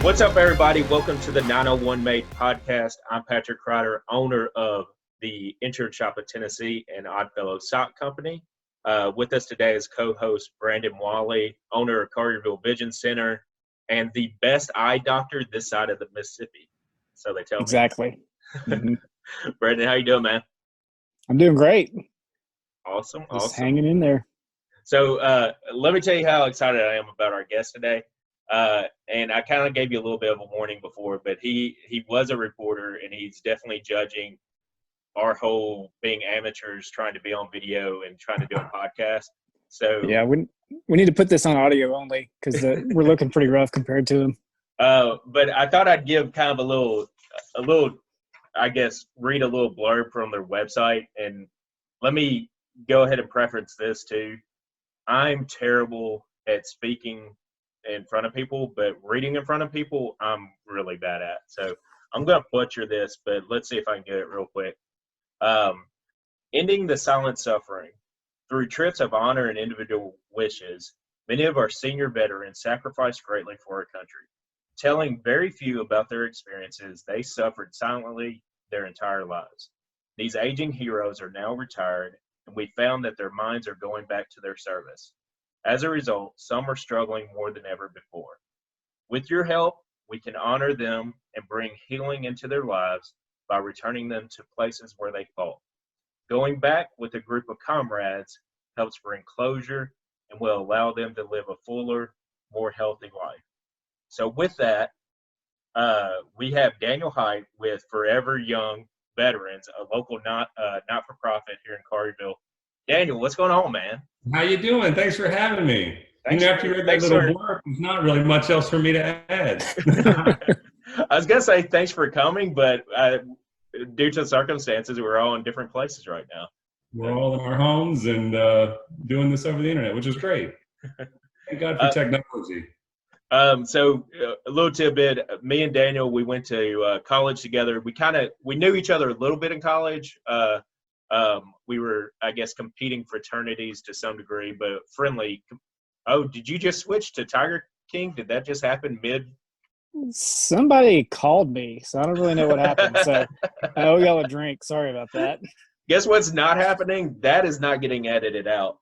What's up, everybody? Welcome to the 901 Made podcast. I'm Patrick Crider, owner of the Insurance Shop of Tennessee and Oddfellow Sock Company. With us today is co-host Brandon Wally, owner of Carterville Vision Center, and the best eye doctor this side of the Mississippi. So they tell me. Exactly. Mm-hmm. Brandon, how you doing, man? I'm doing great. Awesome. Just hanging in there. So let me tell you how excited I am about our guest today. And I kind of gave you a little bit of a warning before, but he was a reporter, and he's definitely judging our whole being amateurs trying to be on video and trying to do a podcast. So yeah, we need to put this on audio only because we're looking pretty rough compared to him. But I thought I'd give kind of a little, I guess, read a little blurb from their website. And let me go ahead and preference this too. I'm terrible at speaking in front of people, but reading in front of people, I'm really bad at. So I'm going to butcher this, but let's see if I can get it real quick. Ending the silent suffering. Through trips of honor and individual wishes, many of our senior veterans sacrificed greatly for our country, telling very few about their experiences. They suffered silently their entire lives. These aging heroes are now retired, and we found that their minds are going back to their service. As a result, some are struggling more than ever before. With your help, we can honor them and bring healing into their lives by returning them to places where they fought. Going back with a group of comrades helps bring closure and will allow them to live a fuller, more healthy life. So with that, we have Daniel Hight with Forever Young Veterans, a local not-for-profit here in Carterville. Daniel, what's going on, man? How you doing? Thanks for having me. After you read that little blurb, there's not really much else for me to add. I was going to say thanks for coming, but due to circumstances, we're all in different places right now. We're all in our homes and doing this over the internet, which is great. Thank God for technology. So a little tidbit, me and Daniel, we went to college together. We knew each other a little bit in college. We were, I guess, competing fraternities to some degree, but friendly. Oh, did you just switch to Tiger King? Did that just happen mid? Somebody called me, so I don't really know what happened. So I owe y'all a drink. Sorry about that. Guess what's not happening? That is not getting edited out.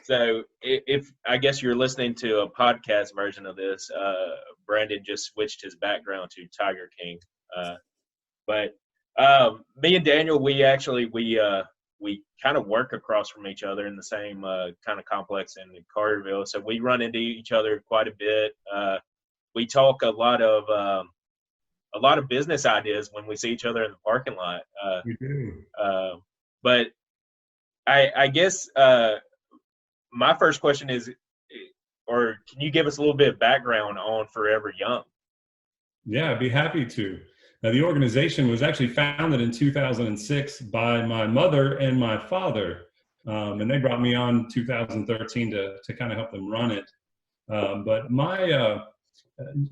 So if I guess you're listening to a podcast version of this, Brandon just switched his background to Tiger King. But me and Daniel, we kind of work across from each other in the same kind of complex in Carterville. So we run into each other quite a bit. We talk a lot of business ideas when we see each other in the parking lot. We do. But I guess my first question is, or can you give us a little bit of background on Forever Young? Yeah, I'd be happy to. Now, the organization was actually founded in 2006 by my mother and my father, and they brought me on 2013 to kind of help them run it. But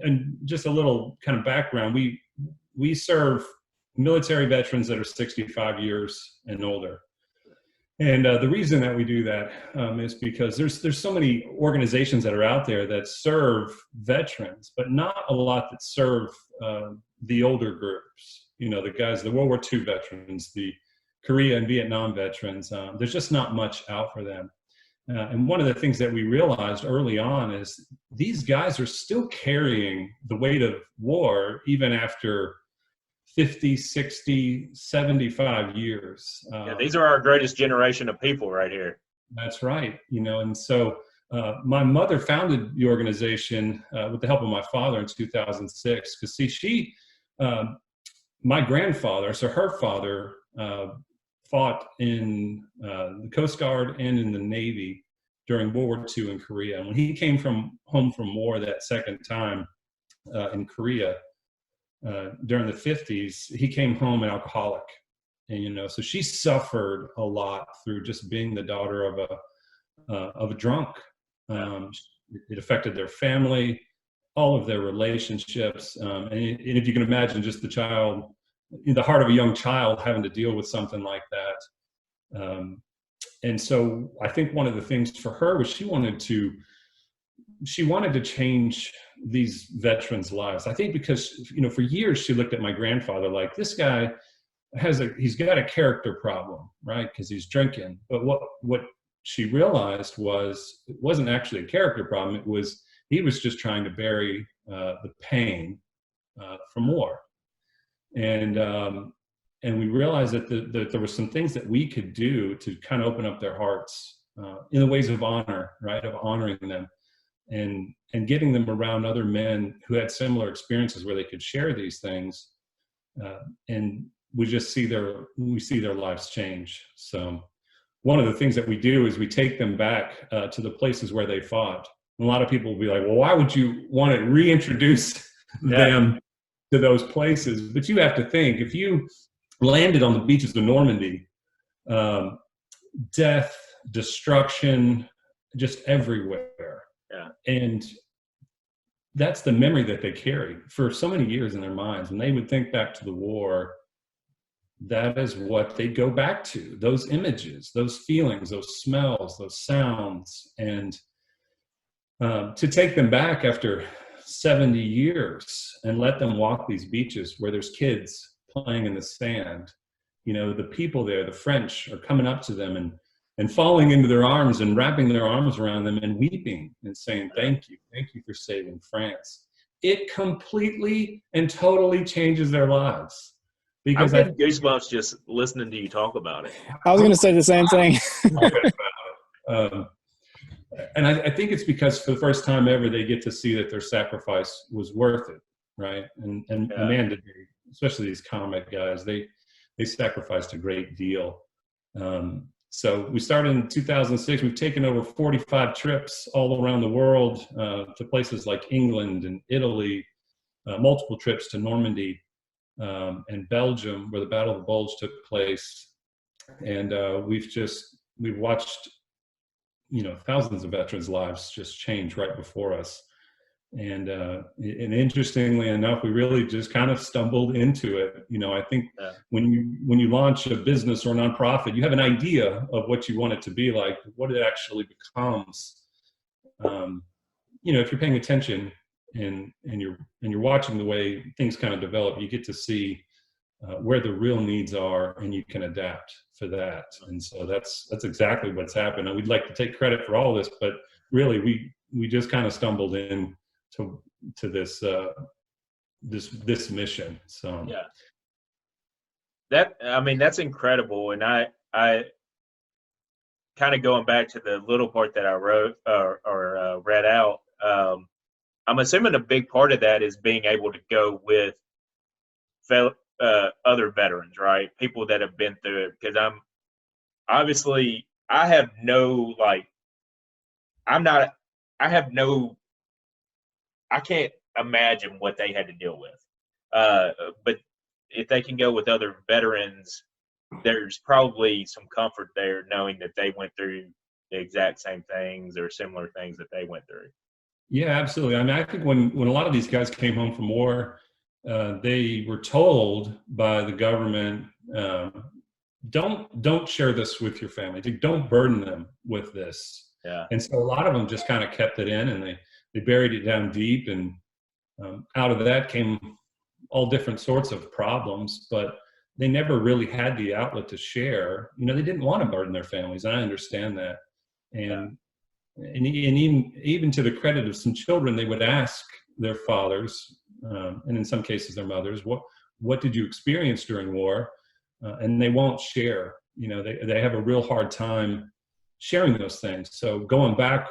and just a little kind of background, we serve military veterans that are 65 years and older. And the reason that we do that is because there's so many organizations that are out there that serve veterans, but not a lot that serve the older groups. You know, the guys, the World War II veterans, the Korea and Vietnam veterans. There's just not much out for them. And one of the things that we realized early on is these guys are still carrying the weight of war even after 50, 60, 75 years. These are our greatest generation of people right here. That's right. You know, and so my mother founded the organization with the help of my father in 2006. Because see, my grandfather, so her father, fought in the Coast Guard and in the Navy during World War II in Korea. And when he came home from war that second time in Korea, during the 50s, he came home an alcoholic. And, you know, so she suffered a lot through just being the daughter of a drunk. It affected their family, all of their relationships. And if you can imagine just the child, in the heart of a young child having to deal with something like that. And so I think one of the things for her was she wanted to she wanted to change these veterans' lives. I think because, for years she looked at my grandfather like, this guy he's got a character problem, right? Because he's drinking. But what she realized was it wasn't actually a character problem. It was he was just trying to bury the pain from war. And we realized that there were some things that we could do to kind of open up their hearts in the ways of honor, right? Of honoring them and getting them around other men who had similar experiences where they could share these things. And we see their lives change. So one of the things that we do is we take them back to the places where they fought. And a lot of people will be like, well, why would you want to reintroduce them to those places? But you have to think, if you landed on the beaches of Normandy, death, destruction, just everywhere. Yeah. And that's the memory that they carry for so many years in their minds. When they would think back to the war, that is what they go back to, those images, those feelings, those smells, those sounds. And to take them back after 70 years and let them walk these beaches where there's kids playing in the sand, the people there, the French, are coming up to them and falling into their arms and wrapping their arms around them and weeping and saying, thank you for saving France. It completely and totally changes their lives. Because I'm getting goosebumps just listening to you talk about it. I was going to say the same thing. And I think it's because for the first time ever, they get to see that their sacrifice was worth it, right? And man, did they, especially these comic guys, they sacrificed a great deal. So we started in 2006. We've taken over 45 trips all around the world to places like England and Italy, multiple trips to Normandy and Belgium, where the Battle of the Bulge took place. And we've watched, thousands of veterans' lives just change right before us. And interestingly enough, we really just kind of stumbled into it. I think when you launch a business or a nonprofit, you have an idea of what you want it to be like. What it actually becomes, if you're paying attention and you're watching the way things kind of develop, you get to see where the real needs are, and you can adapt for that. And so that's exactly what's happened. And we'd like to take credit for all this, but really we just kind of stumbled in to this this mission. So that's incredible. And I kind of going back to the little part that I wrote or read out. I'm assuming a big part of that is being able to go with other veterans, right? People that have been through it. Because I have no I can't imagine what they had to deal with. But if they can go with other veterans, there's probably some comfort there knowing that they went through the exact same things or similar things that they went through. Yeah, absolutely. I mean, I think when a lot of these guys came home from war, they were told by the government, don't share this with your family. Don't burden them with this. Yeah. And so a lot of them just kind of kept it in, and they buried it down deep. And out of that came all different sorts of problems, but they never really had the outlet to share. They didn't want to burden their families, and I understand that. And even to the credit of some children, they would ask their fathers, and in some cases their mothers, what did you experience during war? And they won't share. They have a real hard time sharing those things. So going back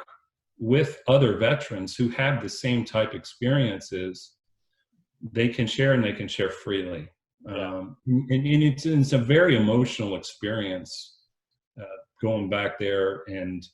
with other veterans who have the same type experiences, they can share, and they can share freely. And it's a very emotional experience going back there, and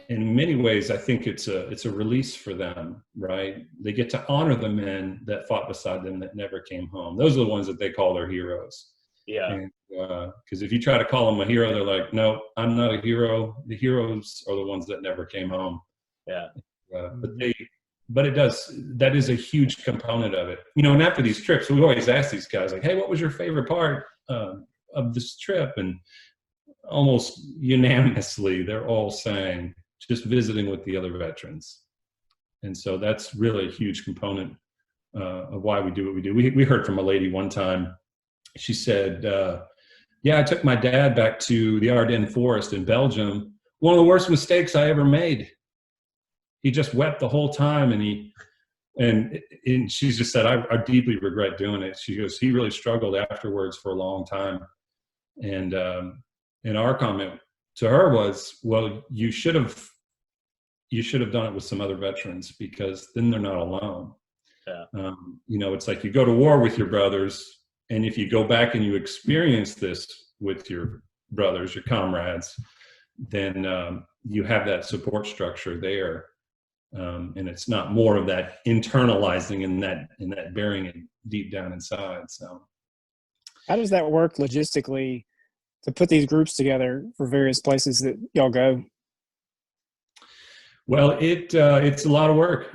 in many ways, I think it's a release for them, right? They get to honor the men that fought beside them that never came home. Those are the ones that they call their heroes. Yeah. Because if you try to call them a hero, they're like, no, I'm not a hero. The heroes are the ones that never came home. Yeah. But that is a huge component of it. And after these trips, we always ask these guys, like, hey, what was your favorite part of this trip? And almost unanimously, they're all saying, just visiting with the other veterans. And so that's really a huge component of why we do what we do. We heard from a lady one time. She said, yeah, I took my dad back to the Ardennes forest in Belgium. One of the worst mistakes I ever made. He just wept the whole time, and she just said, I deeply regret doing it. She goes, he really struggled afterwards for a long time. And our comment to her was, well, you should have done it with some other veterans, because then they're not alone. Yeah. You know, it's like you go to war with your brothers, and if you go back and you experience this with your brothers, your comrades, then you have that support structure there. And it's not more of that internalizing and that burying it deep down inside. So How does that work logistically to put these groups together for various places that y'all go? Well, it's a lot of work.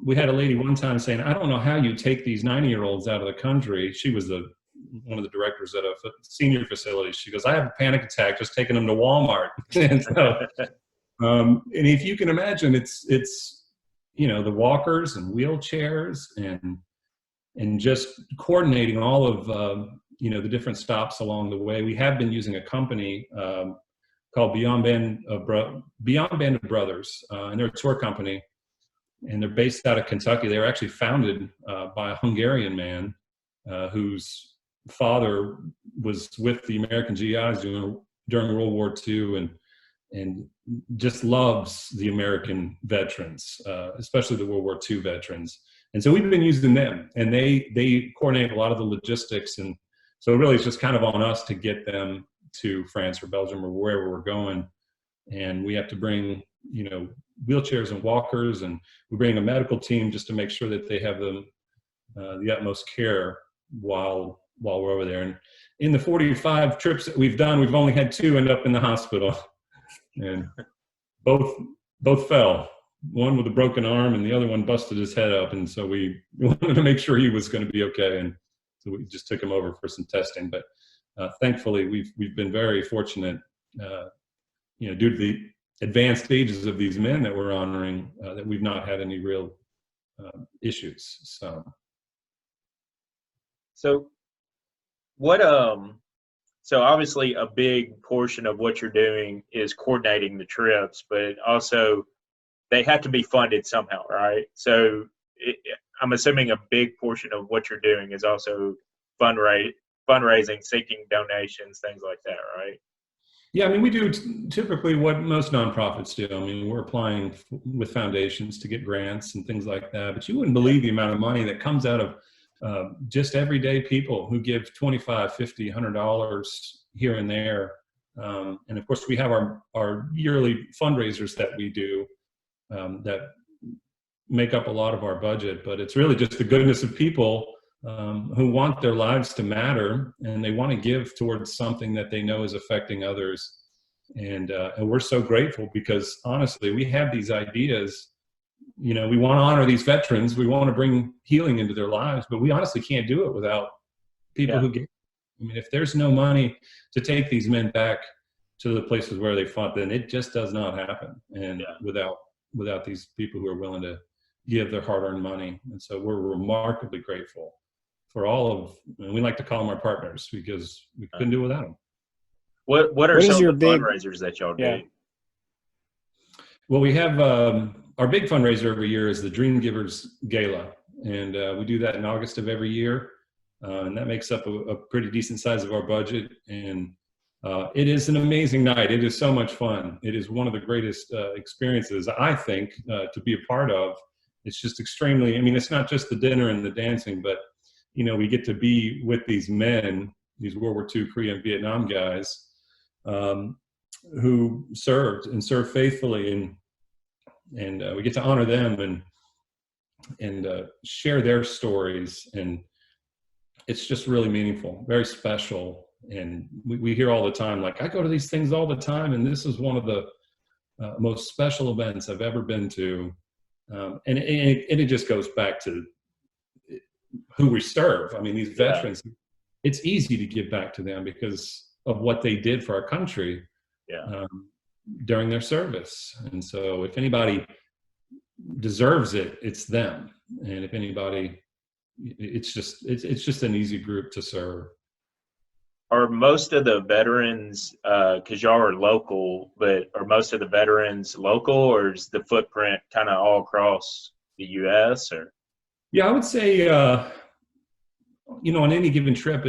We had a lady one time saying, I don't know how you take these 90-year-olds out of the country. She was one of the directors at a senior facility. She goes, I have a panic attack just taking them to Walmart. And so, and if you can imagine, it's you know, the walkers and wheelchairs and just coordinating all of you know, the different stops along the way. We have been using a company called Beyond Band of Brothers, and they're a tour company, and they're based out of Kentucky. They were actually founded by a Hungarian man whose father was with the American GIs during World War II, and just loves the American veterans, especially the World War II veterans. And so we've been using them, and they coordinate a lot of the logistics, and so really it's just kind of on us to get them to France or Belgium or wherever we're going. And we have to bring, you know, wheelchairs and walkers, and we bring a medical team just to make sure that they have the utmost care while we're over there. And in the 45 trips that we've done, we've only had 2 end up in the hospital, and both fell. One with a broken arm, and the other one busted his head up. And so we wanted to make sure he was going to be okay, and so we just took him over for some testing. But thankfully, we've been very fortunate, you know, due to the advanced ages of these men that we're honoring, that we've not had any real issues. So what so obviously a big portion of what you're doing is coordinating the trips, but also they have to be funded somehow, right? So I'm assuming a big portion of what you're doing is also fundraising, seeking donations, things like that, right? Yeah, I mean, we do typically what most nonprofits do. I mean, we're applying with foundations to get grants and things like that, but you wouldn't believe the amount of money that comes out of just everyday people who give $25, $50, $100 here and there. And of course, we have our yearly fundraisers that we do that make up a lot of our budget, but it's really just the goodness of people who want their lives to matter, and they want to give towards something that they know is affecting others. And we're so grateful, because honestly, we have these ideas. You know, we want to honor these veterans. We want to bring healing into their lives, but we honestly can't do it without people who give. I mean, if there's no money to take these men back to the places where they fought, then it just does not happen. And without these people who are willing to give their hard-earned money. And so we're remarkably grateful for all of, and we like to call them our partners, because we couldn't do without them. What are some of the fundraisers that y'all do? Well, we have our big fundraiser every year is the Dream Givers Gala, and we do that in August of every year, and that makes up a pretty decent size of our budget. And it is an amazing night. It is so much fun. It is one of the greatest experiences, I think, to be a part of. It's just extremely, I mean, it's not just the dinner and the dancing, but, you know, we get to be with these men, these World War II, Korea, and Vietnam guys who served faithfully, and we get to honor them and share their stories. And it's just really meaningful, very special. And we hear all the time, like, I go to these things all the time, and this is one of the most special events I've ever been to. And it just goes back to who we serve. I mean, these veterans, it's easy to give back to them because of what they did for our country during their service. And so if anybody deserves it, it's them. And if anybody, it's just an easy group to serve. Are most of the veterans, because y'all are local, but are most of the veterans local, or is the footprint kind of all across the U.S.? Or Yeah, I would say, on any given trip,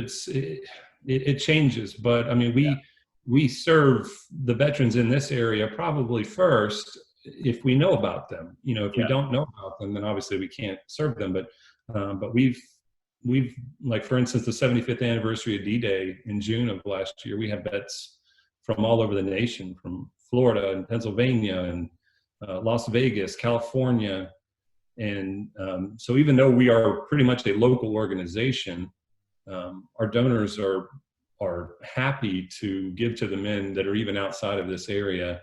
it changes. But I mean, we serve the veterans in this area probably first if we know about them. If we don't know about them, then obviously we can't serve them. But we've like, for instance, the 75th anniversary of D-Day in June of last year, we have vets from all over the nation, from Florida and Pennsylvania and Las Vegas, California. And so even though we are pretty much a local organization, our donors are happy to give to the men that are even outside of this area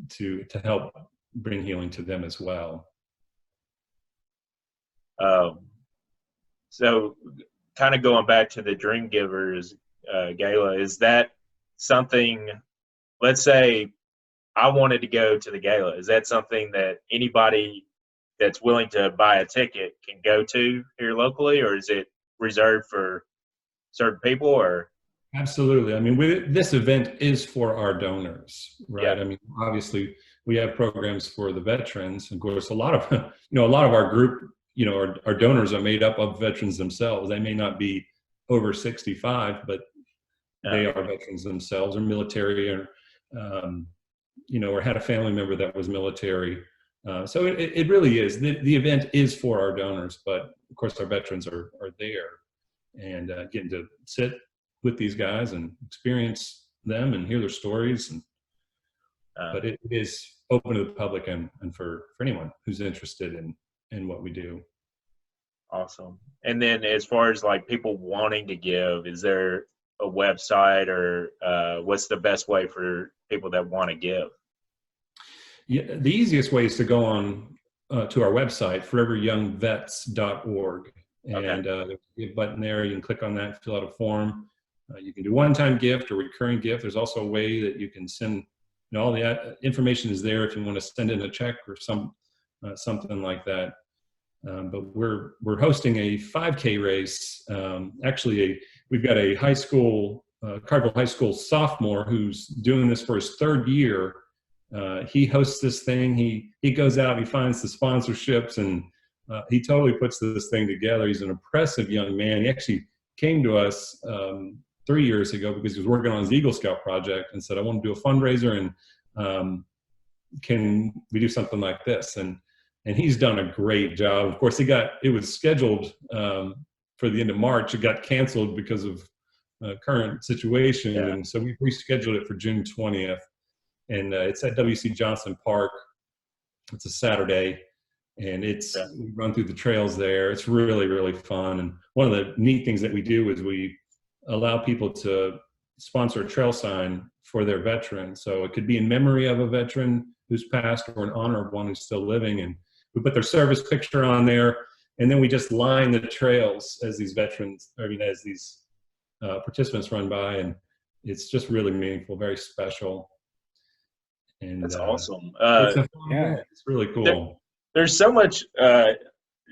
to help bring healing to them as well. So kind of going back to the Dream Givers gala, is that something, let's say I wanted to go to the gala, is that something that anybody that's willing to buy a ticket can go to here locally, or is it reserved for certain people? Or Absolutely. I mean, this event is for our donors, right? Yeah. I mean, obviously we have programs for the veterans. Of course, a lot of our group, our donors are made up of veterans themselves. They may not be over 65, but they are veterans themselves, or military, or or had a family member that was military. So it really is. The event is for our donors, but of course our veterans are there, and getting to sit with these guys and experience them and hear their stories. But it is open to the public and for anyone who's interested in what we do. Awesome. And then as far as like people wanting to give, is there a website, or what's the best way for people that want to give? Yeah, the easiest way is to go on to our website, foreveryoungvets.org. And there's a button there. You can click on that, fill out a form. You can do one-time gift or recurring gift. There's also a way that you can send, all the information is there if you want to send in a check or something like that. But we're hosting a 5K race. Actually, we've got a high school, Carville High School sophomore who's doing this for his third year. He hosts this thing. He goes out, he finds the sponsorships, and he totally puts this thing together. He's an impressive young man. He actually came to us 3 years ago because he was working on his Eagle Scout project and said, I want to do a fundraiser, and can we do something like this? And he's done a great job. Of course, it was scheduled for the end of March. It got canceled because of current situation. Yeah. And so we rescheduled it for June 20th. And it's at W.C. Johnson Park. It's a Saturday. And we run through the trails there. It's really, really fun. And one of the neat things that we do is we allow people to sponsor a trail sign for their veteran. So it could be in memory of a veteran who's passed or in honor of one who's still living. And we put their service picture on there. And then we just line the trails as these as these participants run by. And it's just really meaningful, very special. And that's awesome. It's really cool. There's so much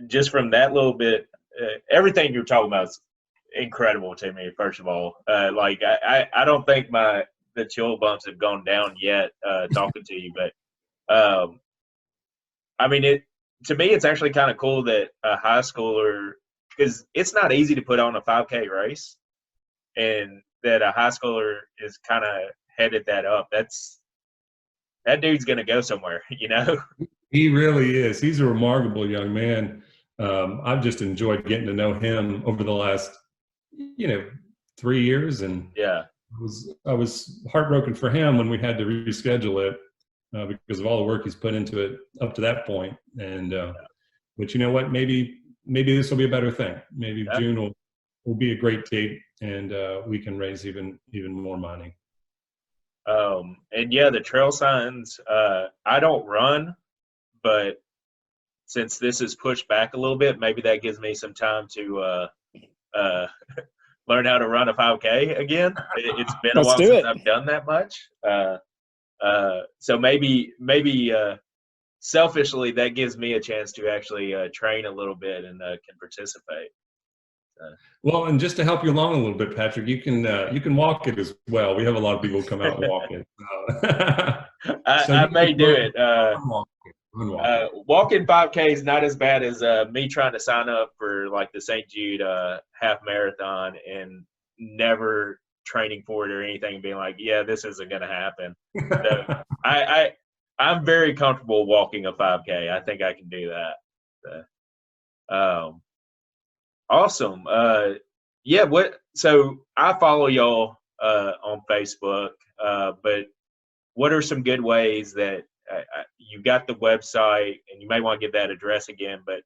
just from that little bit. Everything you're talking about is incredible to me. First of all, I don't think the chill bumps have gone down yet talking to you, but I mean, to me, it's actually kind of cool that a high schooler, because it's not easy to put on a 5K race, and that a high schooler is kind of headed that up. That dude's going to go somewhere, He really is. He's a remarkable young man. I've just enjoyed getting to know him over the last, 3 years. And I was heartbroken for him when we had to reschedule it because of all the work he's put into it up to that point. And, but you know what, maybe this will be a better thing. Maybe June will be a great date, and we can raise even more money. And the trail signs, I don't run, but since this is pushed back a little bit, maybe that gives me some time to learn how to run a 5K again. It's been a while since I've done that much. So maybe selfishly, that gives me a chance to actually train a little bit and can participate. Well, and just to help you along a little bit, Patrick, you can walk it as well. We have a lot of people come out and walk it. I may do it. Walk it. Walking 5K is not as bad as me trying to sign up for like the St. Jude half marathon and never training for it or anything, being like, yeah, this isn't going to happen. So I'm very comfortable walking a 5K. I think I can do that. Awesome. Yeah. So I follow y'all on Facebook, but what are some good ways that you got the website, and you may want to give that address again, but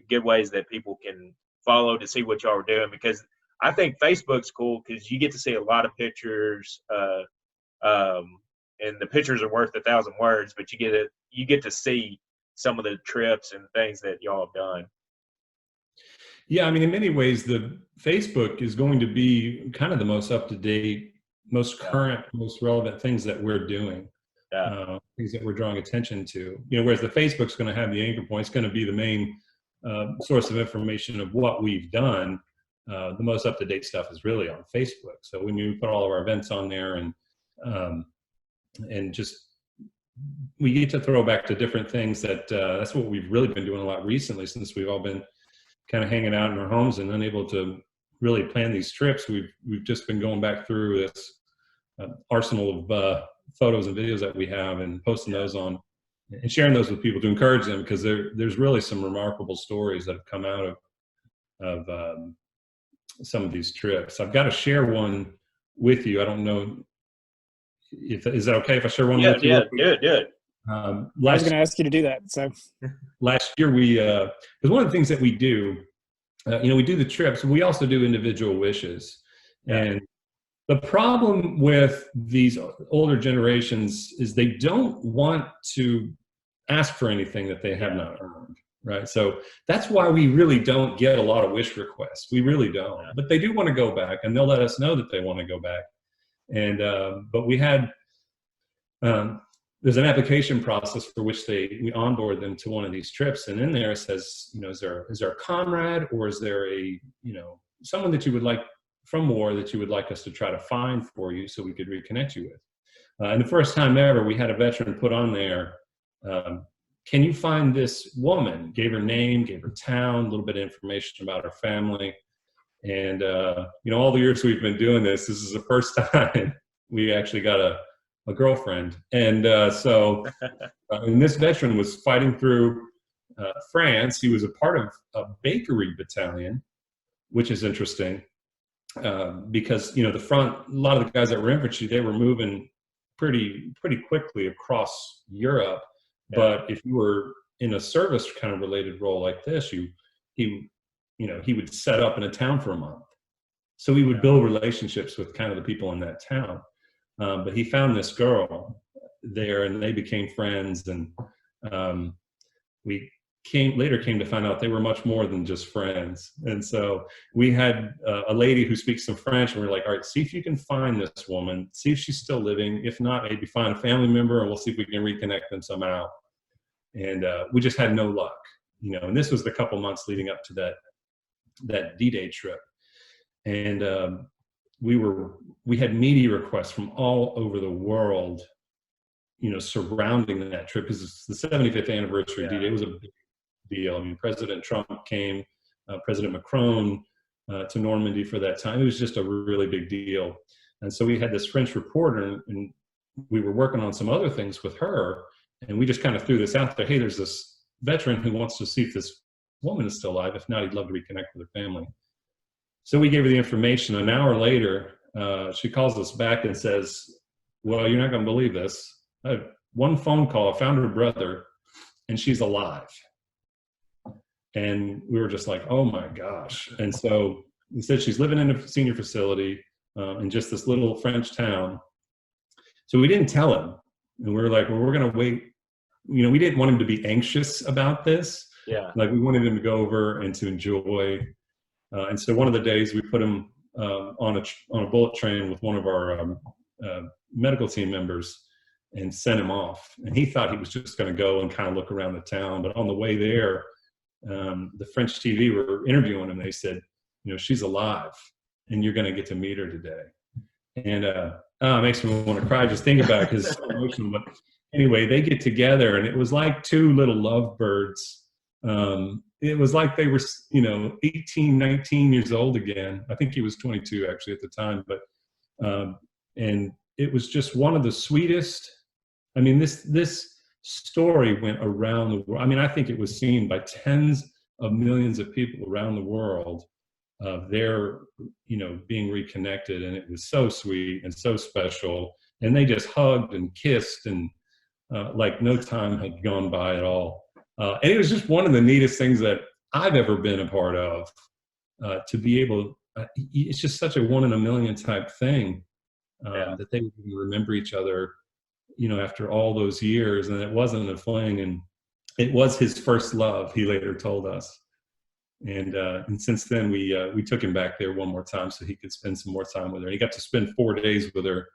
good ways that people can follow to see what y'all are doing? Because I think Facebook's cool because you get to see a lot of pictures, and the pictures are worth 1,000 words, but you get to see some of the trips and things that y'all have done. Yeah, I mean, in many ways, the Facebook is going to be kind of the most up-to-date, most current, most relevant things that we're doing, things that we're drawing attention to. Whereas the Facebook's going to have the anchor point, it's going to be the main source of information of what we've done. The most up-to-date stuff is really on Facebook. So when you put all of our events on there, and just we get to throw back to different things that's what we've really been doing a lot recently, since we've all been kind of hanging out in our homes and unable to really plan these trips. We've just been going back through this arsenal of photos and videos that we have, and posting those on and sharing those with people to encourage them, because there's really some remarkable stories that have come out of some of these trips. I've got to share one with you. I don't know is that okay if I share one with you? Yeah, do it. I was going to ask you to do that. So last year because one of the things that we do, we do the trips, we also do individual wishes. And the problem with these older generations is they don't want to ask for anything that they have not earned, right? So that's why we really don't get a lot of wish requests. We really don't. But they do want to go back, and they'll let us know that they want to go back. And but we had there's an application process for which we onboard them to one of these trips, and in there it says, is there a comrade, or is there a someone that you would like from war that you would like us to try to find for you so we could reconnect you with. And the first time ever, we had a veteran put on there, can you find this woman? Gave her name, gave her town, a little bit of information about her family. And, all the years we've been doing this is the first time we actually got a girlfriend. And and this veteran was fighting through France. He was a part of a bakery battalion, which is interesting because, the front, a lot of the guys that were infantry, they were moving pretty quickly across Europe. Yeah. But if you were in a service kind of related role like this, he would set up in a town for a month. So he would build relationships with kind of the people in that town. But he found this girl there, and they became friends. And we later came to find out they were much more than just friends. And so we had a lady who speaks some French, and we're like, all right, see if you can find this woman, see if she's still living. If not, maybe find a family member, and we'll see if we can reconnect them somehow. And we just had no luck, and this was the couple months leading up to that D-Day trip. And we had media requests from all over the world, surrounding that trip, because it's the 75th anniversary of D-Day. It was a big deal. I mean, President Trump came, President Macron to Normandy for that time. It was just a really big deal. And so we had this French reporter, and we were working on some other things with her, and we just kind of threw this out there. Hey, there's this veteran who wants to see if this woman is still alive. If not, he'd love to reconnect with her family. So we gave her the information. An hour later, she calls us back and says, well, you're not going to believe this. I had one phone call. I found her brother, and she's alive. And we were just like, oh my gosh. And so instead, she's living in a senior facility in just this little French town. So we didn't tell him. And we were like, well, we're going to wait. We didn't want him to be anxious about this. Yeah. Like, we wanted him to go over and to enjoy. And so one of the days we put him on a bullet train with one of our medical team members. and sent him off. And he thought he was just going to go and kind of look around the town. But on the way there, the French TV were interviewing him. They said, she's alive, and you're going to get to meet her today. And it makes me want to cry just thinking about it because it's so emotional. But anyway, they get together, and it was like two little lovebirds. It was like they were, 18, 19 years old again. I think he was 22 actually at the time. But and it was just one of the sweetest. I mean, this story went around the world. I mean, I think it was seen by tens of millions of people around the world. They're, being reconnected, and it was so sweet and so special. And they just hugged and kissed, and like no time had gone by at all. And it was just one of the neatest things that I've ever been a part of. To be able, it's just such a one in a million type thing that they would remember each other, after all those years. And it wasn't a fling, and it was his first love, he later told us. And since then, we took him back there one more time so he could spend some more time with her. He got to spend 4 days with her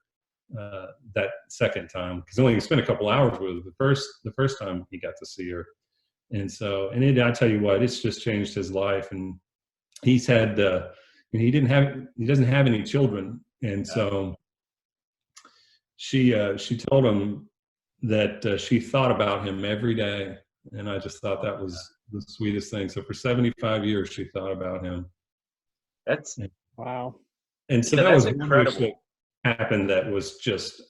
that second time, because only he spent a couple hours with her the first time he got to see her. And so, I tell you what, it's just changed his life. And he's had, he doesn't have any children, and so she told him that she thought about him every day. And I just thought that was the sweetest thing. So for 75 years, she thought about him. That's wow. And so that was incredible. That happened. That was just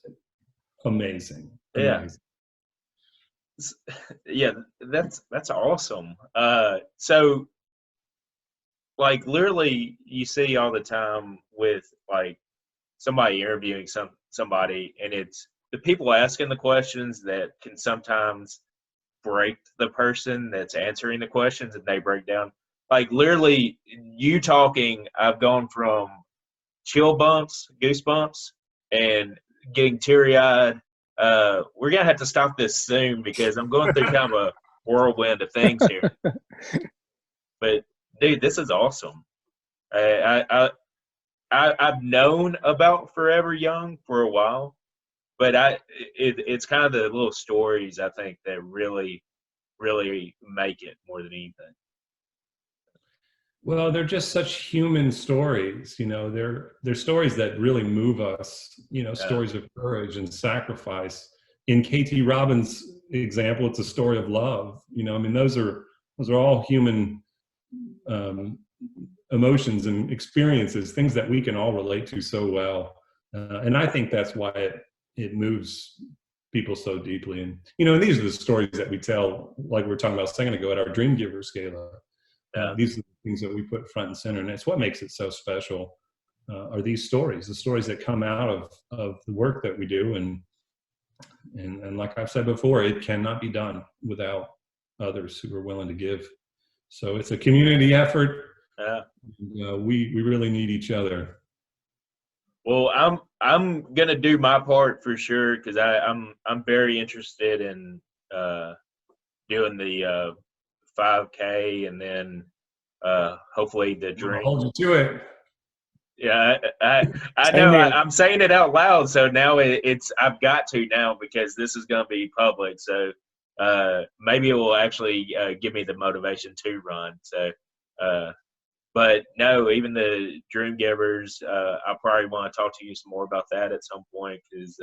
amazing. Amazing. Yeah, that's awesome. So, like, literally, you see all the time with like somebody interviewing somebody, and it's the people asking the questions that can sometimes break the person that's answering the questions, and they break down. Like, literally, you talking, I've gone from chill bumps, goosebumps, and getting teary-eyed. We're gonna have to stop this soon because I'm going through kind of a whirlwind of things here. But dude, this is awesome. I've known about Forever Young for a while, but it's kind of the little stories, I think, that really, really make it more than anything. Well, they're just such human stories, they're stories that really move us, stories of courage and sacrifice. In KT Robbins' example, it's a story of love. Those are all human emotions and experiences, things that we can all relate to so well. And I think that's why it moves people so deeply. And, and these are the stories that we tell, like we were talking about a second ago, at our Dream Givers Gala. These are the things that we put front and center, and it's what makes it so special. Are these stories, the stories that come out of the work that we do, and like I've said before, it cannot be done without others who are willing to give. So it's a community effort. We really need each other. Well, I'm gonna do my part for sure, because I'm very interested in doing the 5K, and then hopefully the dream. Hold you to it. Yeah, I know. I'm saying it out loud, so now I've got to now, because this is going to be public. So maybe it will actually give me the motivation to run. So, but no, even the Dream Givers, I probably want to talk to you some more about that at some point, because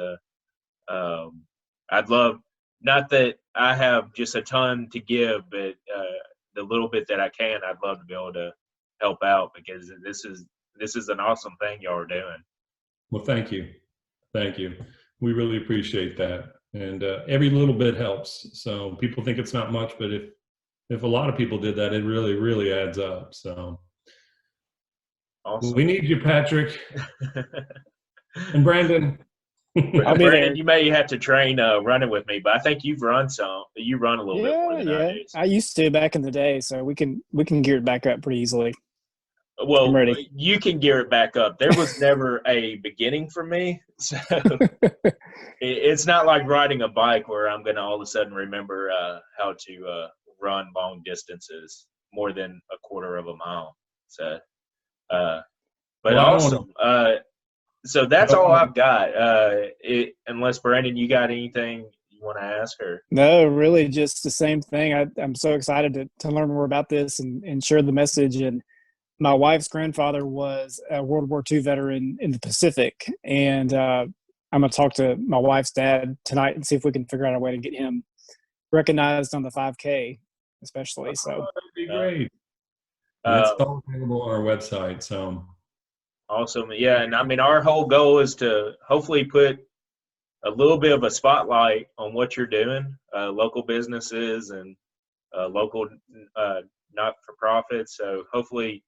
I'd love, not that I have just a ton to give, but the little bit that I can, I'd love to be able to help out, because this is an awesome thing y'all are doing. Well, thank you. We really appreciate that, and every little bit helps. So people think it's not much, but if a lot of people did that, it really, really adds up. So awesome. We need you, Patrick. And Brandon. I'll be there. You may have to train running with me, but I think you've run some. You run a little bit more than I do. I used to back in the day, so we can gear it back up pretty easily. Well, you can gear it back up. There was never a beginning for me, so it's not like riding a bike where I'm going to all of a sudden remember how to run long distances, more than a quarter of a mile. So, but awesome. So that's all I've got. Unless Brandon, you got anything you want to ask her? No, really just the same thing. I'm so excited to learn more about this and share the message. And my wife's grandfather was a World War II veteran in the Pacific. And I'm going to talk to my wife's dad tonight and see if we can figure out a way to get him recognized on the 5K, especially. So that'd be great. It's all available on our website. So awesome. Yeah. And I mean, our whole goal is to hopefully put a little bit of a spotlight on what you're doing, local businesses and local not-for-profits. So hopefully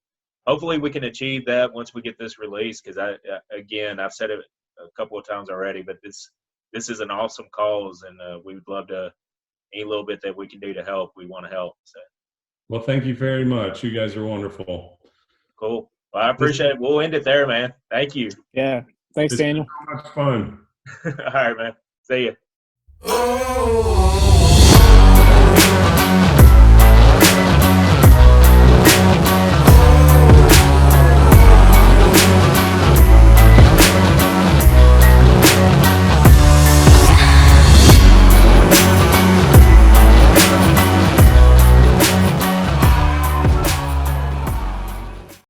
we can achieve that once we get this released. Because I've said it a couple of times already, but this is an awesome cause, and we would love to any little bit that we can do to help. We want to help. So. Well, thank you very much. You guys are wonderful. Cool. Well, I appreciate it. We'll end it there, man. Thank you. yeah, thanks, Daniel. So much fun. All right, man. See ya.